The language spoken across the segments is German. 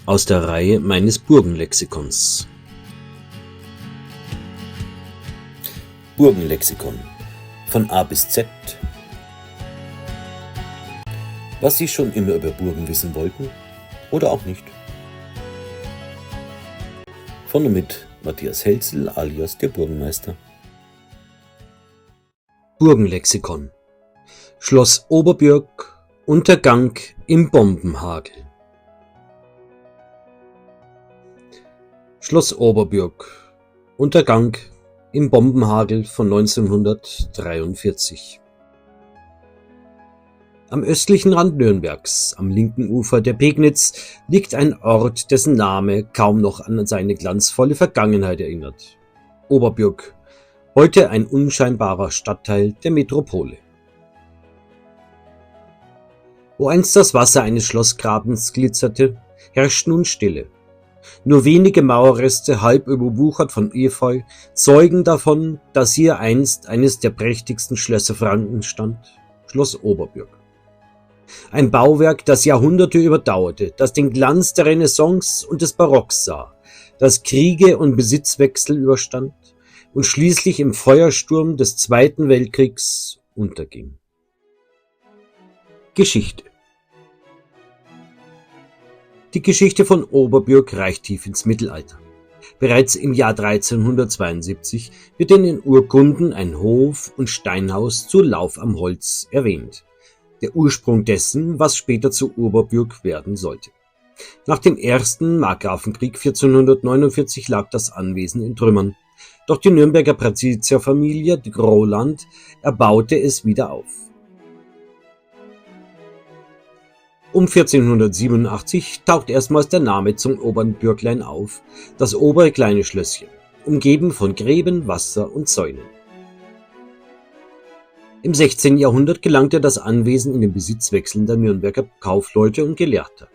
aus der Reihe meines Burgenlexikons. Burgenlexikon von A bis Z. Was Sie schon immer über Burgen wissen wollten oder auch nicht. Von und mit Matthias Helzel alias der Burgenmeister. Burgenlexikon. Schloss Oberbürg, Untergang im Bombenhagel. Schloss Oberbürg, Untergang im Bombenhagel von 1943. Am östlichen Rand Nürnbergs, am linken Ufer der Pegnitz, liegt ein Ort, dessen Name kaum noch an seine glanzvolle Vergangenheit erinnert. Oberbürg, heute ein unscheinbarer Stadtteil der Metropole. Wo einst das Wasser eines Schlossgrabens glitzerte, herrscht nun Stille. Nur wenige Mauerreste, halb überwuchert von Efeu, zeugen davon, dass hier einst eines der prächtigsten Schlösser Frankens stand, Schloss Oberbürg. Ein Bauwerk, das Jahrhunderte überdauerte, das den Glanz der Renaissance und des Barocks sah, das Kriege und Besitzwechsel überstand und schließlich im Feuersturm des Zweiten Weltkriegs unterging. Geschichte. Die Geschichte von Oberbürg reicht tief ins Mittelalter. Bereits im Jahr 1372 wird in den Urkunden ein Hof und Steinhaus zu Lauf am Holz erwähnt. Der Ursprung dessen, was später zu Oberbürg werden sollte. Nach dem ersten Markgrafenkrieg 1449 lag das Anwesen in Trümmern. Doch die Nürnberger Patrizierfamilie de Groland erbaute es wieder auf. Um 1487 taucht erstmals der Name zum Obernbürglein auf, das obere kleine Schlösschen, umgeben von Gräben, Wasser und Zäunen. Im 16. Jahrhundert gelangte das Anwesen in den Besitz wechselnder Nürnberger Kaufleute und Gelehrter.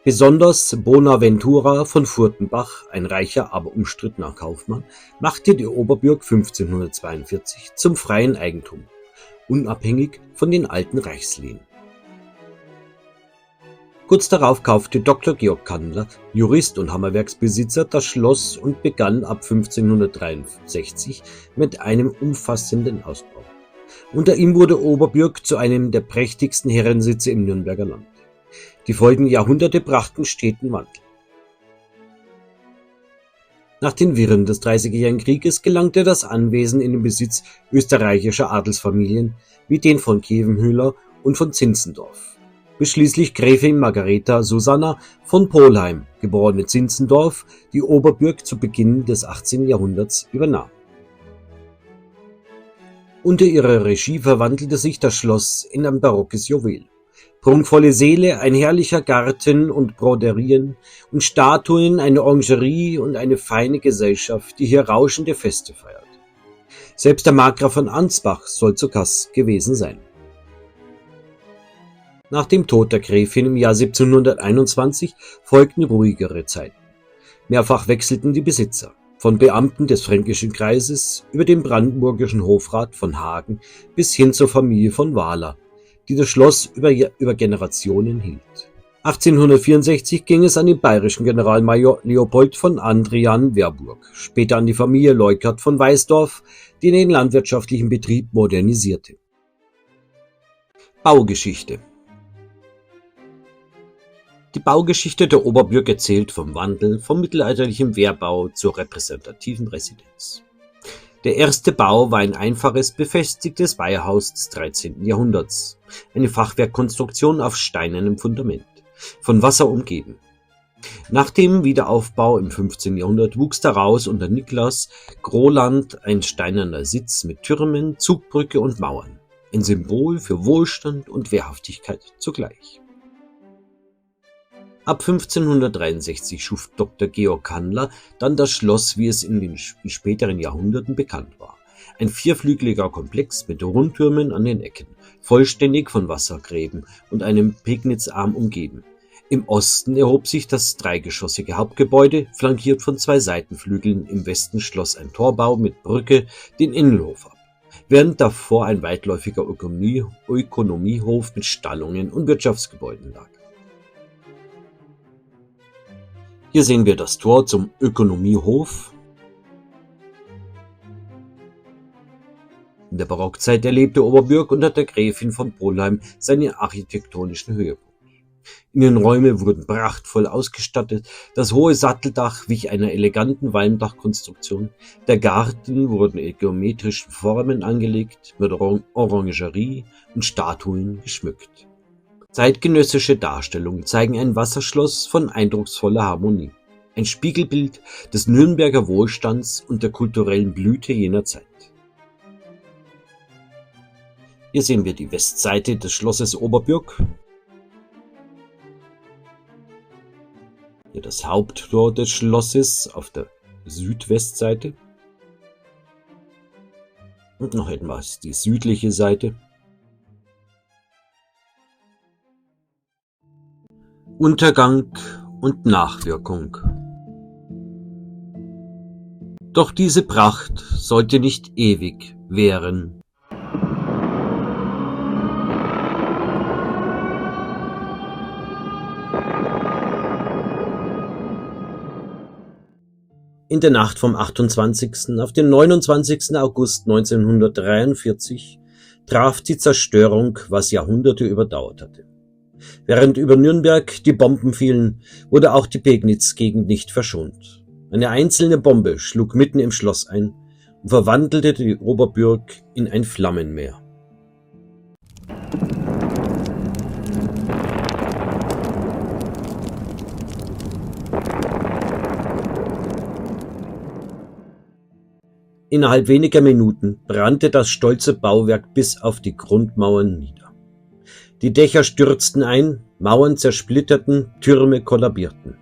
Besonders Bonaventura von Furtenbach, ein reicher, aber umstrittener Kaufmann, machte die Oberbürg 1542 zum freien Eigentum, unabhängig von den alten Reichslehen. Kurz darauf kaufte Dr. Georg Kandler, Jurist und Hammerwerksbesitzer, das Schloss und begann ab 1563 mit einem umfassenden Ausbau. Unter ihm wurde Oberbürg zu einem der prächtigsten Herrensitze im Nürnberger Land. Die folgenden Jahrhunderte brachten steten Wandel. Nach den Wirren des Dreißigjährigen Krieges gelangte das Anwesen in den Besitz österreichischer Adelsfamilien wie den von Khevenhüller und von Zinzendorf, bis schließlich Gräfin Margareta Susanna von Polheim, geborene Zinzendorf, die Oberbürg zu Beginn des 18. Jahrhunderts übernahm. Unter ihrer Regie verwandelte sich das Schloss in ein barockes Juwel. Prunkvolle Säle, ein herrlicher Garten und Broderien und Statuen, eine Orangerie und eine feine Gesellschaft, die hier rauschende Feste feiert. Selbst der Markgraf von Ansbach soll zu Gast gewesen sein. Nach dem Tod der Gräfin im Jahr 1721 folgten ruhigere Zeiten. Mehrfach wechselten die Besitzer. Von Beamten des Fränkischen Kreises über den brandenburgischen Hofrat von Hagen bis hin zur Familie von Wahler, die das Schloss über Generationen hielt. 1864 ging es an den bayerischen Generalmajor Leopold von Andrian-Werburg, später an die Familie Leukert von Weißdorf, die den landwirtschaftlichen Betrieb modernisierte. Baugeschichte. Die Baugeschichte der Oberbürg erzählt vom Wandel vom mittelalterlichen Wehrbau zur repräsentativen Residenz. Der erste Bau war ein einfaches, befestigtes Weiherhaus des 13. Jahrhunderts, eine Fachwerkkonstruktion auf steinernem Fundament, von Wasser umgeben. Nach dem Wiederaufbau im 15. Jahrhundert wuchs daraus unter Niklas Groland ein steinerner Sitz mit Türmen, Zugbrücke und Mauern, ein Symbol für Wohlstand und Wehrhaftigkeit zugleich. Ab 1563 schuf Dr. Georg Kandler dann das Schloss, wie es in den späteren Jahrhunderten bekannt war. Ein vierflügeliger Komplex mit Rundtürmen an den Ecken, vollständig von Wassergräben und einem Pegnitz-Arm umgeben. Im Osten erhob sich das dreigeschossige Hauptgebäude, flankiert von zwei Seitenflügeln. Im Westen schloss ein Torbau mit Brücke den Innenhof ab, während davor ein weitläufiger Ökonomiehof mit Stallungen und Wirtschaftsgebäuden lag. Hier sehen wir das Tor zum Ökonomiehof. In der Barockzeit erlebte Oberbürg unter der Gräfin von Polheim seine architektonischen Höhepunkte. Innenräume wurden prachtvoll ausgestattet, das hohe Satteldach wich einer eleganten Walmdachkonstruktion, der Garten wurde in geometrischen Formen angelegt, mit Orangerie und Statuen geschmückt. Zeitgenössische Darstellungen zeigen ein Wasserschloss von eindrucksvoller Harmonie, ein Spiegelbild des Nürnberger Wohlstands und der kulturellen Blüte jener Zeit. Hier sehen wir die Westseite des Schlosses Oberbürg. Hier das Haupttor des Schlosses auf der Südwestseite. Und noch etwas die südliche Seite. Untergang und Nachwirkung. Doch diese Pracht sollte nicht ewig währen. In der Nacht vom 28. auf den 29. August 1943 traf die Zerstörung, was Jahrhunderte überdauert hatte. Während über Nürnberg die Bomben fielen, wurde auch die Pegnitz-Gegend nicht verschont. Eine einzelne Bombe schlug mitten im Schloss ein und verwandelte die Oberbürg in ein Flammenmeer. Innerhalb weniger Minuten brannte das stolze Bauwerk bis auf die Grundmauern nieder. Die Dächer stürzten ein, Mauern zersplitterten, Türme kollabierten.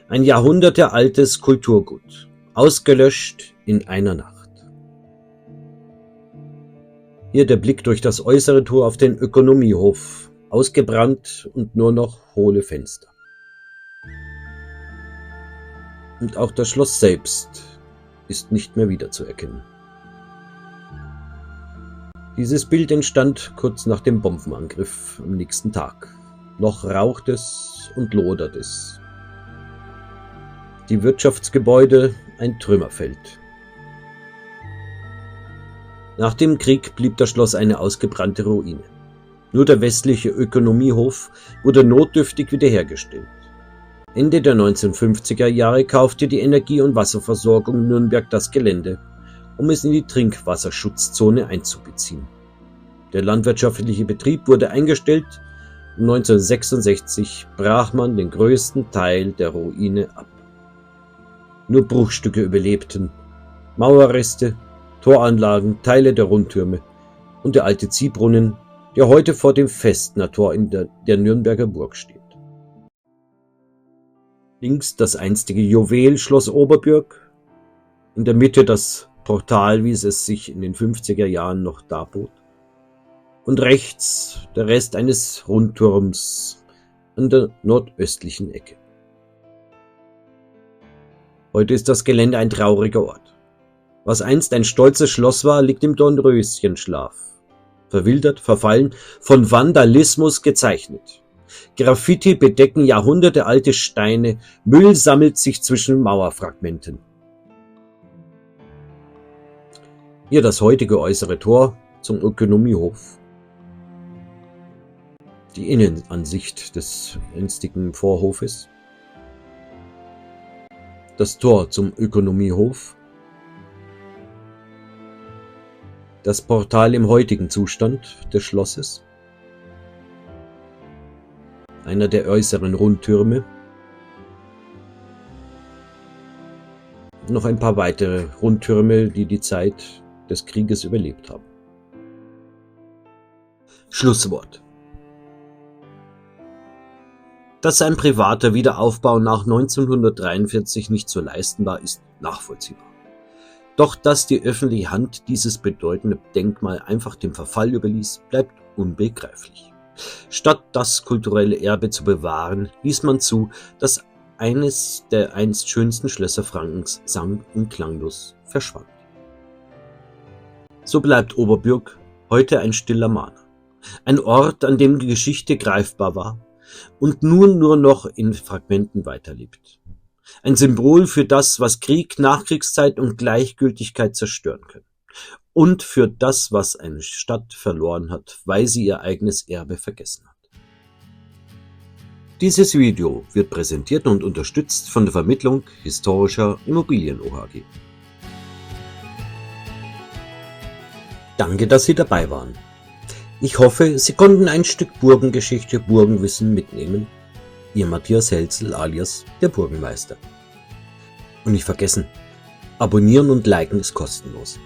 Ein jahrhundertealtes Kulturgut, ausgelöscht in einer Nacht. Hier der Blick durch das äußere Tor auf den Ökonomiehof, ausgebrannt und nur noch hohle Fenster. Und auch das Schloss selbst ist nicht mehr wiederzuerkennen. Dieses Bild entstand kurz nach dem Bombenangriff am nächsten Tag. Noch raucht es und lodert es. Die Wirtschaftsgebäude ein Trümmerfeld. Nach dem Krieg blieb das Schloss eine ausgebrannte Ruine. Nur der westliche Ökonomiehof wurde notdürftig wiederhergestellt. Ende der 1950er Jahre kaufte die Energie- und Wasserversorgung Nürnberg das Gelände, um es in die Trinkwasserschutzzone einzubeziehen. Der landwirtschaftliche Betrieb wurde eingestellt und 1966 brach man den größten Teil der Ruine ab. Nur Bruchstücke überlebten, Mauerreste, Toranlagen, Teile der Rundtürme und der alte Ziehbrunnen, der heute vor dem Festner Tor in der Nürnberger Burg steht. Links das einstige Juwel Schloss Oberbürg, in der Mitte das Portal, wie es sich in den 50er Jahren noch darbot, und rechts der Rest eines Rundturms an der nordöstlichen Ecke. Heute ist das Gelände ein trauriger Ort. Was einst ein stolzes Schloss war, liegt im Dornröschenschlaf. Verwildert, verfallen, von Vandalismus gezeichnet. Graffiti bedecken jahrhundertealte Steine, Müll sammelt sich zwischen Mauerfragmenten. Hier das heutige äußere Tor zum Ökonomiehof. Die Innenansicht des einstigen Vorhofes. Das Tor zum Ökonomiehof. Das Portal im heutigen Zustand des Schlosses. Einer der äußeren Rundtürme. Noch ein paar weitere Rundtürme, die die Zeit des Krieges überlebt haben. Schlusswort. Dass ein privater Wiederaufbau nach 1943 nicht zu leisten war, ist nachvollziehbar. Doch dass die öffentliche Hand dieses bedeutende Denkmal einfach dem Verfall überließ, bleibt unbegreiflich. Statt das kulturelle Erbe zu bewahren, ließ man zu, dass eines der einst schönsten Schlösser Frankens sang- und klanglos verschwand. So bleibt Oberbürg heute ein stiller Mahner. Ein Ort, an dem die Geschichte greifbar war, und nun nur noch in Fragmenten weiterlebt. Ein Symbol für das, was Krieg, Nachkriegszeit und Gleichgültigkeit zerstören können. Und für das, was eine Stadt verloren hat, weil sie ihr eigenes Erbe vergessen hat. Dieses Video wird präsentiert und unterstützt von der Vermittlung historischer Immobilien OHG. Danke, dass Sie dabei waren. Ich hoffe, Sie konnten ein Stück Burgengeschichte, Burgenwissen mitnehmen. Ihr Matthias Helzel alias der Burgenmeister. Und nicht vergessen, abonnieren und liken ist kostenlos.